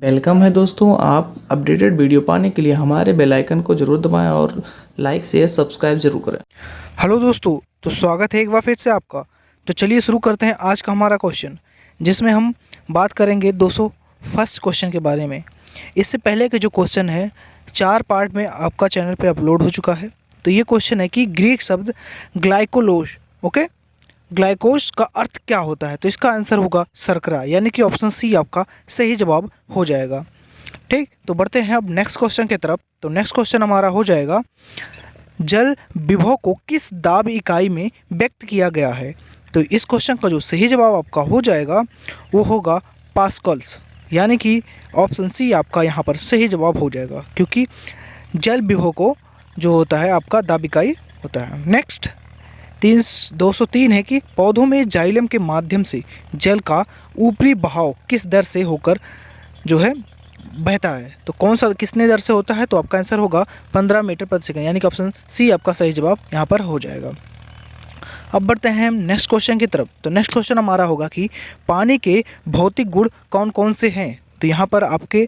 Welcome है दोस्तों। आप अपडेटेड वीडियो पाने के लिए हमारे बेल आइकन को जरूर दबाएं और लाइक शेयर सब्सक्राइब जरूर करें। हेलो दोस्तों, तो स्वागत है एक बार फिर से आपका। तो चलिए शुरू करते हैं आज का हमारा क्वेश्चन, जिसमें हम बात करेंगे 201 क्वेश्चन के बारे में। इससे पहले के जो क्वेश्चन है 4 पार्ट में आपका चैनल पे अपलोड हो चुका है। तो ये क्वेश्चन है कि ग्रीक शब्द ग्लाइकोलोज, ओके, ग्लाइकोज का अर्थ क्या होता है? तो इसका आंसर होगा शर्करा, यानी कि ऑप्शन सी आपका सही जवाब हो जाएगा। ठीक, तो बढ़ते हैं अब नेक्स्ट क्वेश्चन की तरफ। तो नेक्स्ट क्वेश्चन हमारा हो जाएगा, जल विभव को किस दाब इकाई में व्यक्त किया गया है? तो इस क्वेश्चन का जो सही जवाब आपका हो जाएगा वो होगा पास्कल्स, यानी कि ऑप्शन सी आपका यहाँ पर सही जवाब हो जाएगा, क्योंकि जल विभव को जो होता है आपका दाब इकाई होता है। नेक्स्ट 203 है कि पौधों में जाइलम के माध्यम से जल का ऊपरी बहाव किस दर से होकर जो है बहता है? तो कौन सा कितने दर से होता है? तो आपका आंसर होगा 15 मीटर प्रति सेकंड, यानी कि ऑप्शन सी आपका सही जवाब यहाँ पर हो जाएगा। अब बढ़ते हैं हम नेक्स्ट क्वेश्चन की तरफ। तो नेक्स्ट क्वेश्चन हमारा होगा कि पानी के भौतिक गुण कौन कौन से हैं? तो यहाँ पर आपके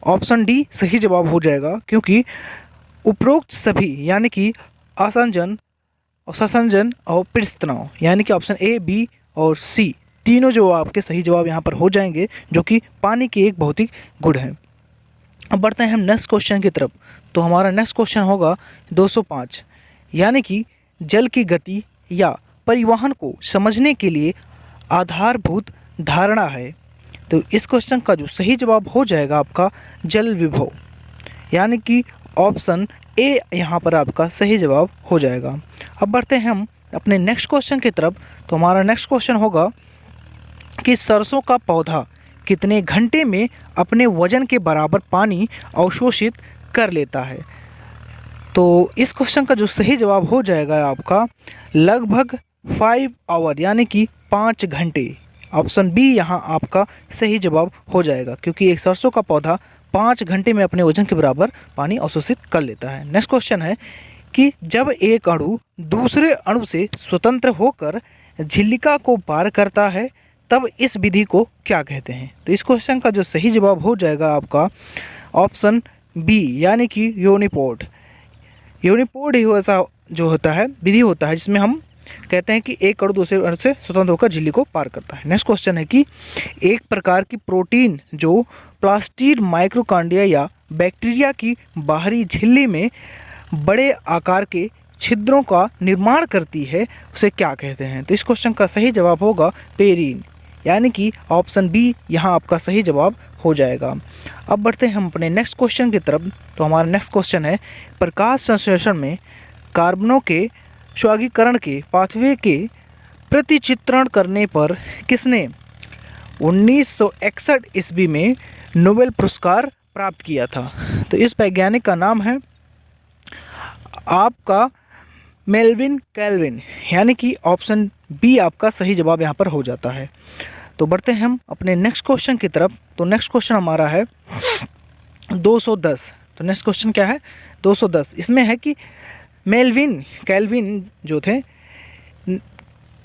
ऑप्शन डी सही जवाब हो जाएगा, क्योंकि उपरोक्त सभी यानी कि आसंजन और ससंजन और पृष्ठतनाव, यानी कि ऑप्शन ए, बी और सी तीनों जो आपके सही जवाब यहाँ पर हो जाएंगे, जो कि पानी की एक भौतिक गुण है। अब बढ़ते हैं हम नेक्स्ट क्वेश्चन की तरफ। तो हमारा नेक्स्ट क्वेश्चन होगा 205, यानी कि जल की गति या परिवहन को समझने के लिए आधारभूत धारणा है। तो इस क्वेश्चन का जो सही जवाब हो जाएगा आपका जल विभव, यानी कि ऑप्शन ए यहाँ पर आपका सही जवाब हो जाएगा। अब बढ़ते हैं हम अपने नेक्स्ट क्वेश्चन की तरफ। तो हमारा नेक्स्ट क्वेश्चन होगा कि सरसों का पौधा कितने घंटे में अपने वजन के बराबर पानी अवशोषित कर लेता है? तो इस क्वेश्चन का जो सही जवाब हो जाएगा आपका लगभग 5 आवर, यानी कि 5 घंटे। ऑप्शन बी यहाँ आपका सही जवाब हो जाएगा, क्योंकि एक सरसों का पौधा 5 घंटे में अपने वजन के बराबर पानी अवशोषित कर लेता है। नेक्स्ट क्वेश्चन है कि जब एक अणु दूसरे अणु से स्वतंत्र होकर झिल्लिका को पार करता है तब इस विधि को क्या कहते हैं? तो इस क्वेश्चन का जो सही जवाब हो जाएगा आपका ऑप्शन बी, यानी कि यूनिपोड। यूनिपोड ही ऐसा जो होता है विधि होता है जिसमें हम कहते हैं कि एक अणु दूसरे अणु से स्वतंत्र होकर झिल्ली को पार करता है। नेक्स्ट क्वेश्चन है कि एक प्रकार की प्रोटीन जो प्लास्टिड माइक्रोकांडिया या बैक्टीरिया की बाहरी झिल्ली में बड़े आकार के छिद्रों का निर्माण करती है, उसे क्या कहते हैं? तो इस क्वेश्चन का सही जवाब होगा पेरिन, यानी कि ऑप्शन बी यहाँ आपका सही जवाब हो जाएगा। अब बढ़ते हैं हम अपने नेक्स्ट क्वेश्चन की तरफ। तो हमारा नेक्स्ट क्वेश्चन है, प्रकाश संश्लेषण में कार्बनों के स्वर्गीकरण के पाथवे के प्रतिचित्रण करने पर किसने 1961 ईस्वी में नोबेल पुरस्कार प्राप्त किया था? तो इस वैज्ञानिक का नाम है आपका मेल्विन कैल्विन, यानी कि ऑप्शन बी आपका सही जवाब यहाँ पर हो जाता है। तो बढ़ते हैं हम अपने नेक्स्ट क्वेश्चन की तरफ। तो नेक्स्ट क्वेश्चन हमारा है 210। तो नेक्स्ट क्वेश्चन क्या है? 210। इसमें है कि मेल्विन कैल्विन जो थे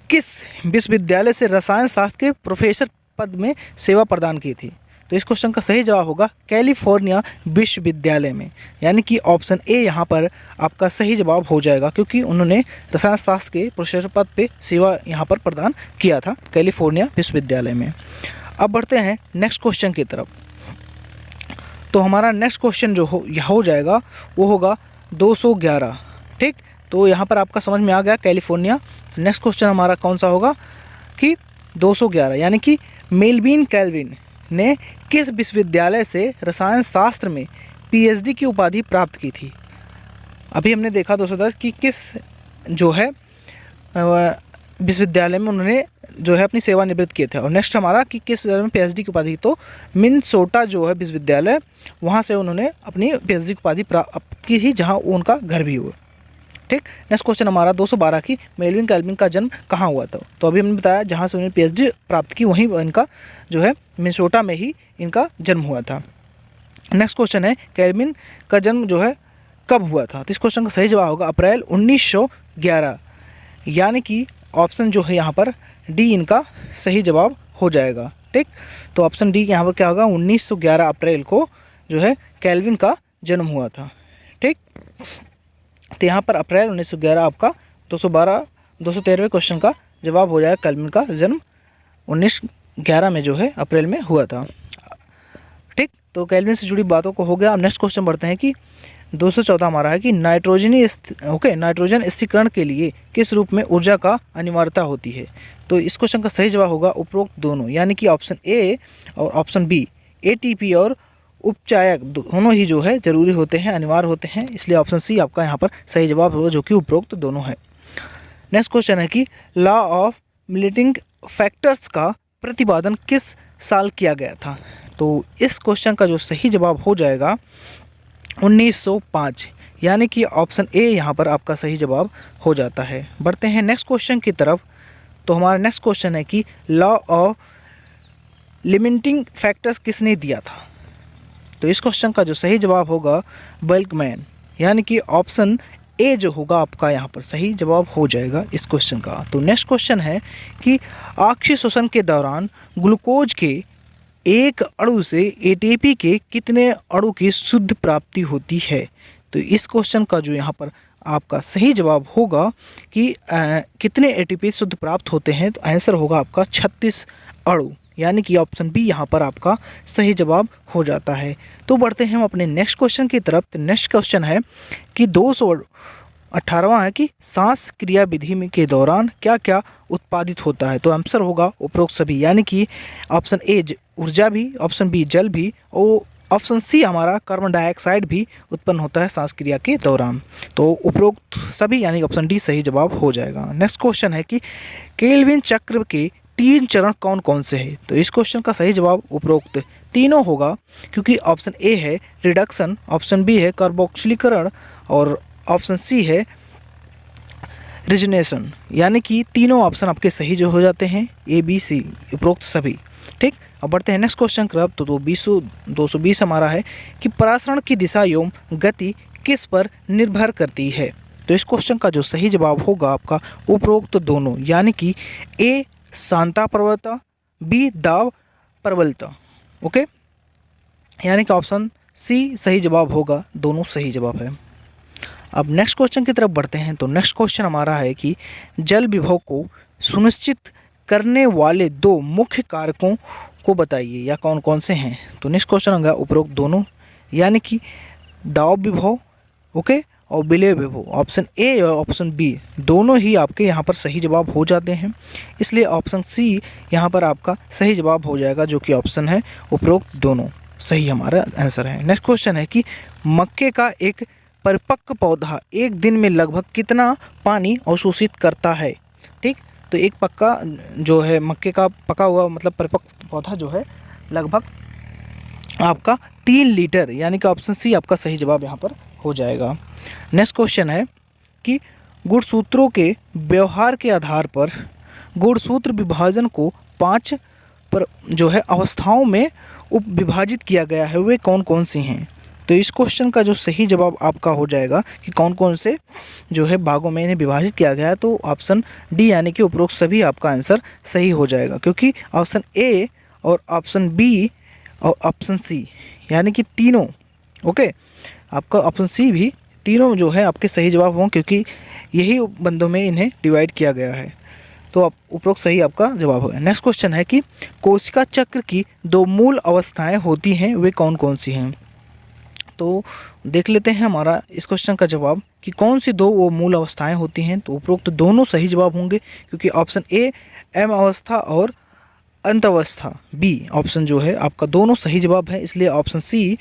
किस विश्वविद्यालय से रसायन शास्त्र के प्रोफेसर पद में सेवा प्रदान की थी? तो इस क्वेश्चन का सही जवाब होगा कैलिफोर्निया विश्वविद्यालय में, यानी कि ऑप्शन ए यहाँ पर आपका सही जवाब हो जाएगा, क्योंकि उन्होंने रसायन शास्त्र के प्रोफेसर पद पे सेवा यहाँ पर प्रदान किया था कैलिफोर्निया विश्वविद्यालय में। अब बढ़ते हैं नेक्स्ट क्वेश्चन की तरफ। तो हमारा नेक्स्ट क्वेश्चन जो हो जाएगा वो होगा 211। ठीक, तो यहाँ पर आपका समझ में आ गया कैलिफोर्निया। नेक्स्ट क्वेश्चन हमारा कौन सा होगा कि 211, यानी कि मेल्विन कैल्विन ने किस विश्वविद्यालय से रसायन शास्त्र में पीएचडी की उपाधि प्राप्त की थी? अभी हमने देखा 210 कि किस जो है विश्वविद्यालय में उन्होंने जो है अपनी सेवानिवृत्त किए थे। और नेक्स्ट हमारा कि किस विश्वविद्यालय में पीएचडी की उपाधि, तो मिनेसोटा जो है विश्वविद्यालय, वहाँ से उन्होंने अपनी पीएचडी की उपाधि प्राप्त की थी, जहाँ उनका घर भी हुआ। ठीक, नेक्स्ट क्वेश्चन हमारा 212 की मेल्विन कैल्विन का जन्म कहाँ हुआ था? तो अभी हमने बताया जहाँ से उन्होंने पीएचडी प्राप्त की वहीं इनका जो है मिनेसोटा में ही इनका जन्म हुआ था। नेक्स्ट क्वेश्चन है कैल्विन का जन्म जो है कब हुआ था? तो इस क्वेश्चन का सही जवाब होगा अप्रैल 1911, यानी कि ऑप्शन जो है यहाँ पर डी इनका सही जवाब हो जाएगा। ठीक। तो ऑप्शन डी यहाँ पर क्या होगा, 1911 अप्रैल को जो है केल्विन का जन्म हुआ था। ठीक, तो यहाँ पर अप्रैल 1911 आपका 213वें क्वेश्चन का जवाब हो जाएगा। केल्विन का जन्म 1911 में जो है अप्रैल में हुआ था। ठीक, तो केल्विन से जुड़ी बातों को हो गया। अब नेक्स्ट क्वेश्चन बढ़ते हैं कि 214 हमारा है कि नाइट्रोजन स्थिरीकरण के लिए किस रूप में ऊर्जा का अनिवार्यता होती है। तो इस क्वेश्चन का सही जवाब होगा उपरोक्त दोनों, यानी कि ऑप्शन ए और ऑप्शन बी, एटीपी और उपचायक दोनों ही जो है जरूरी होते हैं, अनिवार्य होते हैं, इसलिए ऑप्शन सी आपका यहाँ पर सही जवाब होगा, जो कि उपरोक्त दोनों है। नेक्स्ट क्वेश्चन है कि लॉ ऑफ मिलेटिंग फैक्टर्स का प्रतिपादन किस साल किया गया था। तो इस क्वेश्चन का जो सही जवाब हो जाएगा 1905, यानी कि ऑप्शन ए यहाँ पर आपका सही जवाब हो जाता है। बढ़ते हैं नेक्स्ट क्वेश्चन की तरफ। तो हमारा नेक्स्ट क्वेश्चन है कि लॉ ऑफ लिमिटिंग फैक्टर्स किसने दिया था। तो इस क्वेश्चन का जो सही जवाब होगा बल्कमैन, यानी कि ऑप्शन ए जो होगा आपका यहाँ पर सही जवाब हो जाएगा इस क्वेश्चन का। तो नेक्स्ट क्वेश्चन है कि आक्षीय श्वसन के दौरान ग्लूकोज के एक अणु से एटीपी के कितने अणु की शुद्ध प्राप्ति होती है। तो इस क्वेश्चन का जो यहाँ पर आपका सही जवाब होगा कि कितने एटीपी शुद्ध प्राप्त होते हैं, तो आंसर होगा आपका 36 अणु, यानी कि ऑप्शन बी यहाँ पर आपका सही जवाब हो जाता है। तो बढ़ते हैं हम अपने नेक्स्ट क्वेश्चन की तरफ। तो नेक्स्ट क्वेश्चन है कि 218वां है कि सांस क्रिया विधि में के दौरान क्या क्या उत्पादित होता है। तो आंसर होगा उपरोक्त सभी, यानी कि ऑप्शन ए ऊर्जा भी, ऑप्शन बी जल भी और ऑप्शन सी हमारा कार्बन डाइऑक्साइड भी उत्पन्न होता है सांस क्रिया के दौरान। तो उपरोक्त सभी यानी ऑप्शन डी सही जवाब हो जाएगा। नेक्स्ट क्वेश्चन है कि केल्विन चक्र के 3 चरण कौन कौन से हैं। तो इस क्वेश्चन का सही जवाब उपरोक्त तीनों होगा, क्योंकि ऑप्शन ए है रिडक्शन, ऑप्शन बी है कार्बोक्सिलीकरण और ऑप्शन सी है रिजनेशन, यानी कि तीनों ऑप्शन आपके सही जो हो जाते हैं, ए बी सी उपरोक्त सभी। ठीक, अब बढ़ते हैं नेक्स्ट क्वेश्चन की तरफ। तो 220 हमारा है कि परासरण की दिशा एवं गति किस पर निर्भर करती है। तो इस क्वेश्चन का जो सही जवाब होगा आपका उपरोक्त दोनों, यानी कि ए सांता प्रबलता, बी दाब प्रबलता। ओके, यानी कि ऑप्शन सी सही जवाब होगा, दोनों सही जवाब है। अब नेक्स्ट क्वेश्चन की तरफ बढ़ते हैं। तो नेक्स्ट क्वेश्चन हमारा है कि जल विभव को सुनिश्चित करने वाले 2 मुख्य कारकों को बताइए, या कौन कौन से हैं। तो नेक्स्ट क्वेश्चन होगा उपरोक्त दोनों, यानी कि दाब विभव, ओके, और विलय विभव। ऑप्शन ए और ऑप्शन बी दोनों ही आपके यहाँ पर सही जवाब हो जाते हैं, इसलिए ऑप्शन सी यहाँ पर आपका सही जवाब हो जाएगा, जो कि ऑप्शन है उपरोक्त दोनों सही हमारा आंसर है। नेक्स्ट क्वेश्चन है कि मक्के का एक परिपक्व पौधा एक दिन में लगभग कितना पानी अवशोषित करता है। ठीक, तो एक पक्का जो है मक्के का पका हुआ मतलब परिपक्व पौधा जो है लगभग आपका 3 लीटर, यानी कि ऑप्शन सी आपका सही जवाब यहाँ पर हो जाएगा। नेक्स्ट क्वेश्चन है कि गुणसूत्रों के व्यवहार के आधार पर गुणसूत्र विभाजन को 5 पर जो है अवस्थाओं में उप विभाजित किया गया है, वे कौन कौन सी हैं। तो इस क्वेश्चन का जो सही जवाब आपका हो जाएगा कि कौन कौन से जो है भागों में इन्हें विभाजित किया गया है, तो ऑप्शन डी यानी कि उपरोक्त सभी आपका आंसर सही हो जाएगा, क्योंकि ऑप्शन ए और ऑप्शन बी और ऑप्शन सी यानी कि तीनों, ओके, आपका ऑप्शन सी भी तीनों जो है आपके सही जवाब होंगे, क्योंकि यही बंदों में इन्हें डिवाइड किया गया है। तो आप उपरोक्त सही आपका जवाब होगा। नेक्स्ट क्वेश्चन है कि कोशिका चक्र की 2 मूल अवस्थाएं होती हैं, वे कौन कौन सी हैं। तो देख लेते हैं हमारा इस क्वेश्चन का जवाब कि कौन सी 2 वो मूल अवस्थाएं होती हैं। तो उपरोक्त दोनों सही जवाब होंगे, क्योंकि ऑप्शन ए एम अवस्था और अंत अवस्था बी ऑप्शन जो है आपका दोनों सही जवाब है, इसलिए ऑप्शन सी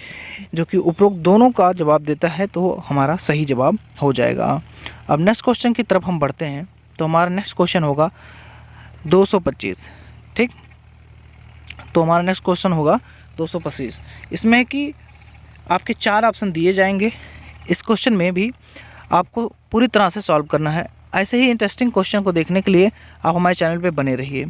जो कि उपरोक्त दोनों का जवाब देता है तो हमारा सही जवाब हो जाएगा। अब नेक्स्ट क्वेश्चन की तरफ हम बढ़ते हैं। तो हमारा नेक्स्ट क्वेश्चन होगा 225। ठीक, तो हमारा नेक्स्ट क्वेश्चन होगा 225। इसमें है कि आपके 4 ऑप्शन दिए जाएंगे। इस क्वेश्चन में भी आपको पूरी तरह से सॉल्व करना है। ऐसे ही इंटरेस्टिंग क्वेश्चन को देखने के लिए आप हमारे चैनल पे बने रहिए।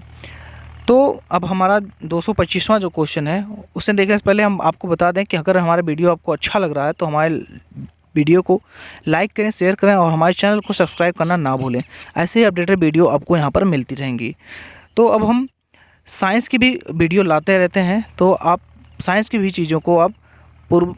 तो अब हमारा 225वां जो क्वेश्चन है उसे देखने से पहले हम आपको बता दें कि अगर हमारा वीडियो आपको अच्छा लग रहा है तो हमारे वीडियो को लाइक करें, शेयर करें और हमारे चैनल को सब्सक्राइब करना ना भूलें। ऐसे ही अपडेटेड वीडियो आपको यहाँ पर मिलती रहेंगी। तो अब हम साइंस की भी वीडियो लाते रहते हैं, तो आप साइंस की भी चीज़ों को आप पूर्व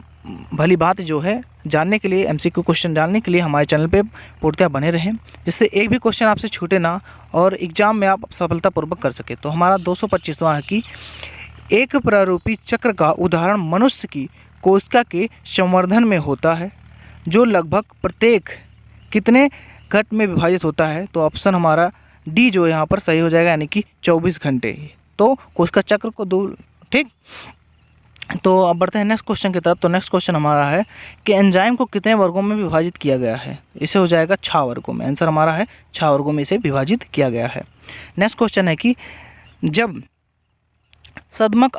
भली बात जो है जानने के लिए, एमसीक्यू क्वेश्चन जानने के लिए हमारे चैनल पे पूर्णतः बने रहें, जिससे एक भी क्वेश्चन आपसे छूटे ना और एग्ज़ाम में आप सफलतापूर्वक कर सके। तो हमारा 225वां है कि एक प्रारूपी चक्र का उदाहरण मनुष्य की कोशिका के संवर्धन में होता है, जो लगभग प्रत्येक कितने घट में विभाजित होता है। तो ऑप्शन हमारा डी जो यहाँ पर सही हो जाएगा, यानी कि 24 घंटे। तो कोशिका चक्र को दूर, ठीक। तो अब बढ़ते हैं नेक्स्ट क्वेश्चन की तरफ। तो नेक्स्ट क्वेश्चन हमारा है कि एंजाइम को कितने वर्गों में विभाजित किया गया है। इसे हो जाएगा 6 वर्गों में। आंसर हमारा है 6 वर्गों में इसे विभाजित किया गया है। नेक्स्ट क्वेश्चन है कि जब सदमक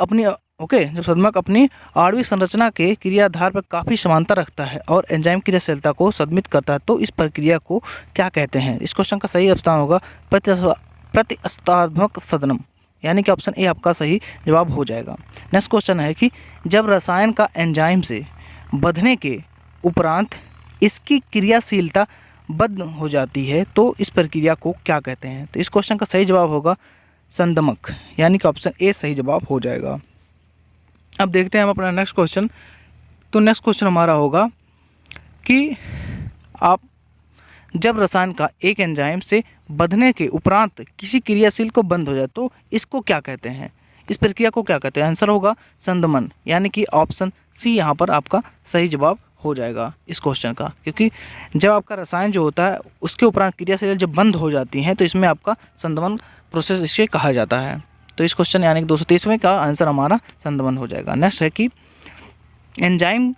अपनी आणविक संरचना के क्रियाधार पर काफ़ी समानता रखता है और एंजाइम क्रियाशीलता को सदमित करता है, तो इस प्रक्रिया को क्या कहते हैं। इस क्वेश्चन का सही स्थान होगा प्रतिस्पर्धात्मक सदनम, यानी कि ऑप्शन ए आपका सही जवाब हो जाएगा। नेक्स्ट क्वेश्चन है कि जब रसायन का एंजाइम से बंधने के उपरांत इसकी क्रियाशीलता बंद हो जाती है, तो इस प्रक्रिया को क्या कहते हैं। तो इस क्वेश्चन का सही जवाब होगा संदमक, यानी कि ऑप्शन ए सही जवाब हो जाएगा। अब देखते हैं हम अपना नेक्स्ट क्वेश्चन। तो नेक्स्ट क्वेश्चन हमारा होगा कि आप जब रसायन का एक एंजाइम से बंधने के उपरांत किसी क्रियाशील को बंद हो जाए, तो इसको क्या कहते हैं, इस प्रक्रिया को क्या कहते हैं। आंसर होगा संदमन, यानी कि ऑप्शन सी यहाँ पर आपका सही जवाब हो जाएगा इस क्वेश्चन का, क्योंकि जब आपका रसायन जो होता है उसके उपरांत क्रियाशील जब बंद हो जाती हैं, तो इसमें आपका संदमन प्रोसेस इसके कहा जाता है। तो इस क्वेश्चन यानी कि 223वें का आंसर हमारा संदमन हो जाएगा। नेक्स्ट है कि एंजाइम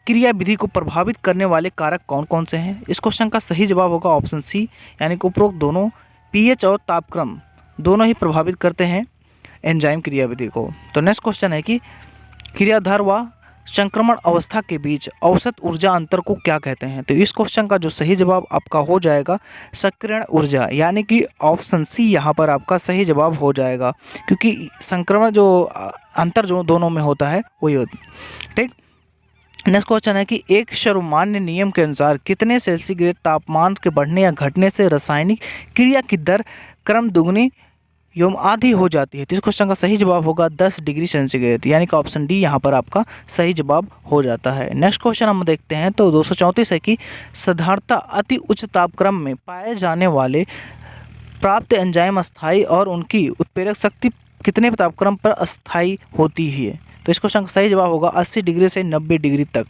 क्रिया विधि को प्रभावित करने वाले कारक कौन कौन से हैं। इस क्वेश्चन का सही जवाब होगा ऑप्शन सी, यानी कि उपरोक्त दोनों पीएच और तापक्रम दोनों ही प्रभावित करते हैं एंजाइम क्रिया विधि को। तो नेक्स्ट क्वेश्चन है कि क्रियाधार व संक्रमण अवस्था के बीच औसत ऊर्जा अंतर को क्या कहते हैं। तो इस क्वेश्चन का जो सही जवाब आपका हो जाएगा सक्रियण ऊर्जा, यानी कि ऑप्शन सी यहाँ पर आपका सही जवाब हो जाएगा, क्योंकि संक्रमण जो अंतर जो दोनों में होता है वही होता है, ठीक। नेक्स्ट क्वेश्चन है कि एक सर्वमान्य नियम के अनुसार कितने सेल्सियस तापमान के बढ़ने या घटने से रासायनिक क्रिया की दर क्रम दुगनी एवं आधी हो जाती है। तो इस क्वेश्चन का सही जवाब होगा 10 डिग्री सेंटीग्रेड, यानी कि ऑप्शन डी यहाँ पर आपका सही जवाब हो जाता है। नेक्स्ट क्वेश्चन हम देखते हैं। तो 234 है कि साधारणतः अति उच्च तापक्रम में पाए जाने वाले प्राप्त एंजाइम अस्थायी और उनकी उत्प्रेरक शक्ति कितने तापक्रम पर अस्थायी होती है। तो इस क्वेश्चन का सही जवाब होगा 80 डिग्री से 90 डिग्री तक,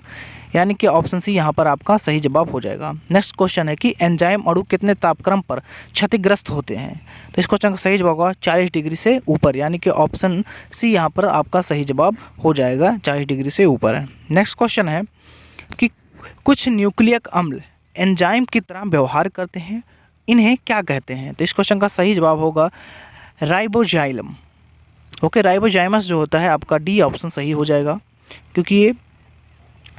यानी कि ऑप्शन सी यहाँ पर आपका सही जवाब हो जाएगा। नेक्स्ट क्वेश्चन है कि एंजाइम अणु कितने तापक्रम पर क्षतिग्रस्त होते हैं। तो इस क्वेश्चन का सही जवाब होगा 40 डिग्री से ऊपर, यानी कि ऑप्शन सी यहाँ पर आपका सही जवाब हो जाएगा, 40 डिग्री से ऊपर है। नेक्स्ट क्वेश्चन है कि कुछ न्यूक्लियक अम्ल एंजाइम की तरह व्यवहार करते हैं, इन्हें क्या कहते हैं। तो इस क्वेश्चन का सही जवाब होगा राइबोजाइलम। ओके, राइबोजाइमस जो होता है आपका डी ऑप्शन सही हो जाएगा, क्योंकि ये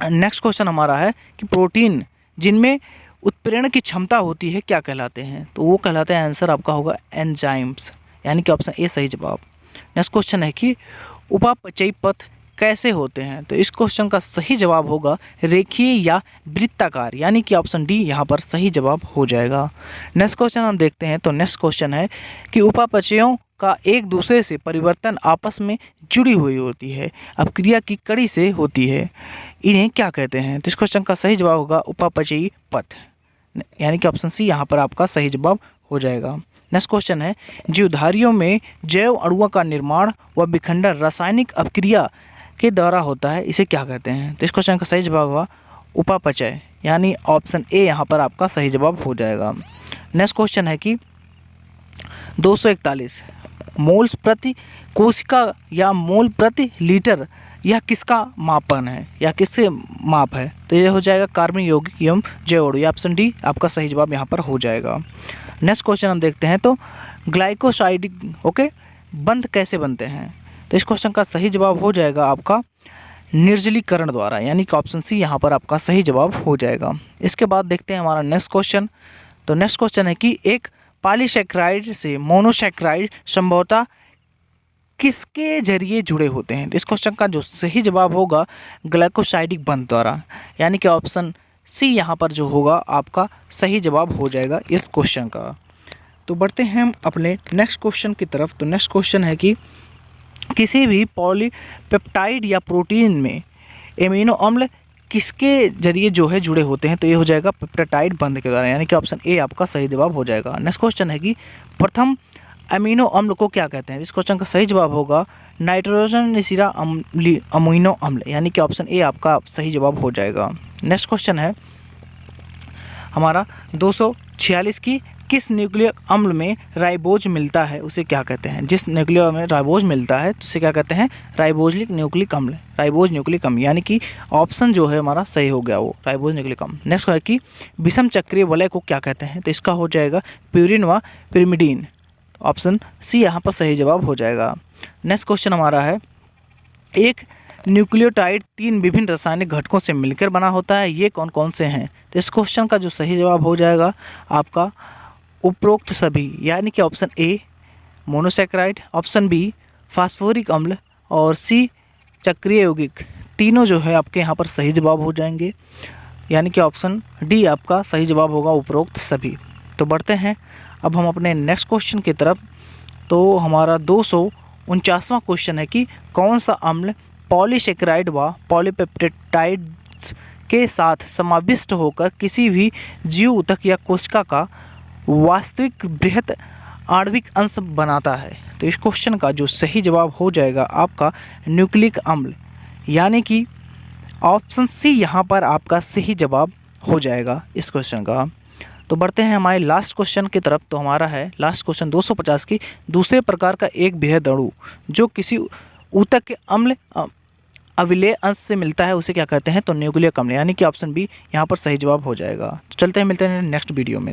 नेक्स्ट क्वेश्चन हमारा है कि प्रोटीन जिनमें उत्प्रेरण की क्षमता होती है क्या कहलाते हैं। तो वो कहलाते हैं, आंसर आपका होगा एंजाइम्स, यानी कि ऑप्शन ए सही जवाब। नेक्स्ट क्वेश्चन है कि उपापचयी पथ कैसे होते हैं। तो इस क्वेश्चन का सही जवाब होगा रेखीय या वृत्ताकार, यानी कि ऑप्शन डी यहाँ पर सही जवाब हो जाएगा। नेक्स्ट क्वेश्चन हम देखते हैं। तो नेक्स्ट क्वेश्चन है कि उपापचयों का एक दूसरे से परिवर्तन आपस में जुड़ी हुई होती है, अब क्रिया की कड़ी से होती है, इन्हें क्या कहते हैं। तो इस क्वेश्चन का सही जवाब होगा उपापचयी पथ, यानी कि ऑप्शन सी यहाँ पर आपका सही जवाब हो जाएगा। नेक्स्ट क्वेश्चन है जीवधारियों में जैव अणुओं का निर्माण व विखंडन रासायनिक अपक्रिया के द्वारा होता है, इसे क्या कहते हैं। तो इस क्वेश्चन का सही जवाब होगा उपापचय, यानी ऑप्शन ए यहाँ पर आपका सही जवाब हो जाएगा। नेक्स्ट क्वेश्चन है कि 241 मोल्स प्रति कोशिका या मोल प्रति लीटर यह किसका मापन है या किससे माप है। तो ये हो जाएगा कार्बन यौगिक एवं जैव अणु, ऑप्शन डी आपका सही जवाब यहाँ पर हो जाएगा। नेक्स्ट क्वेश्चन हम देखते हैं। तो ग्लाइकोसाइड बंध कैसे बनते हैं। तो इस क्वेश्चन का सही जवाब हो जाएगा आपका निर्जलीकरण द्वारा, यानी कि ऑप्शन सी यहाँ पर आपका सही जवाब हो जाएगा। इसके बाद देखते हैं हमारा नेक्स्ट क्वेश्चन। तो नेक्स्ट क्वेश्चन है कि एक पॉलीसैकेराइड से मोनोसैकेराइड संभवतः किसके जरिए जुड़े होते हैं। इस क्वेश्चन का जो सही जवाब होगा ग्लाइकोसाइडिक बंध द्वारा, यानी कि ऑप्शन सी यहाँ पर जो होगा आपका सही जवाब हो जाएगा इस क्वेश्चन का। तो बढ़ते हैं हम अपने नेक्स्ट क्वेश्चन की तरफ। तो नेक्स्ट क्वेश्चन है कि किसी भी पॉलीपेप्टाइड या प्रोटीन में एमिनो अम्ल किसके जरिए जो है जुड़े होते हैं? तो ये हो जाएगा पेप्टाइड बंध के द्वारा, यानी कि ऑप्शन ए आपका सही जवाब हो जाएगा। नेक्स्ट क्वेश्चन है कि प्रथम अमीनो अम्ल को क्या कहते हैं? इस क्वेश्चन का सही जवाब होगा नाइट्रोजन निशिरा अमीनो अम्ल, यानी कि ऑप्शन ए आपका सही जवाब हो जाएगा। नेक्स्ट क्वेश्चन है हमारा 246 की किस न्यूक्लिक अम्ल में राइबोज मिलता है उसे क्या कहते हैं? जिस न्यूक्लिक अम्ल में राइबोज मिलता है तो उसे क्या कहते हैं? राइबोजिक न्यूक्लिक अम्ल, राइबोज न्यूक्लिक अम्ल, यानी कि ऑप्शन जो है हमारा सही हो गया वो राइबोज न्यूक्लिक अम्ल। नेक्स्ट है कि विषम चक्रीय वलय को क्या कहते हैं? तो इसका हो जाएगा प्यूरिन व पिरिमिडीन, ऑप्शन सी यहाँ पर सही जवाब हो जाएगा। नेक्स्ट क्वेश्चन हमारा है एक न्यूक्लियोटाइड 3 विभिन्न रासायनिक घटकों से मिलकर बना होता है, ये कौन कौन से हैं? तो इस क्वेश्चन का जो सही जवाब हो जाएगा आपका उपरोक्त सभी, यानी कि option A monosaccharide, option B phosphoric अम्ल और सी चक्रीय यौगिक, तीनों जो है आपके यहाँ पर सही जवाब हो जाएंगे, यानी कि ऑप्शन डी आपका सही जवाब होगा उपरोक्त सभी। तो बढ़ते हैं अब हम अपने नेक्स्ट क्वेश्चन की तरफ। तो हमारा 249वां क्वेश्चन है कि कौन सा अम्ल पॉलीसैकेराइड व पॉलीपेप्टाइड्स के साथ समाविष्ट होकर किसी भी जीव ऊतक या कोशिका का वास्तविक बृहत आणविक अंश बनाता है? तो इस क्वेश्चन का जो सही जवाब हो जाएगा आपका न्यूक्लिक अम्ल, यानी कि ऑप्शन सी यहाँ पर आपका सही जवाब हो जाएगा इस क्वेश्चन का। तो बढ़ते हैं हमारे लास्ट क्वेश्चन की तरफ। तो हमारा है लास्ट क्वेश्चन 250 की दूसरे प्रकार का एक बृहद अणु जो किसी ऊतक के अम्ल अविलेय अंश से मिलता है उसे क्या कहते हैं? तो न्यूक्लिक अम्ल, यानी कि ऑप्शन बी यहाँ पर सही जवाब हो जाएगा। तो चलते हैं, मिलते हैं नेक्स्ट वीडियो में।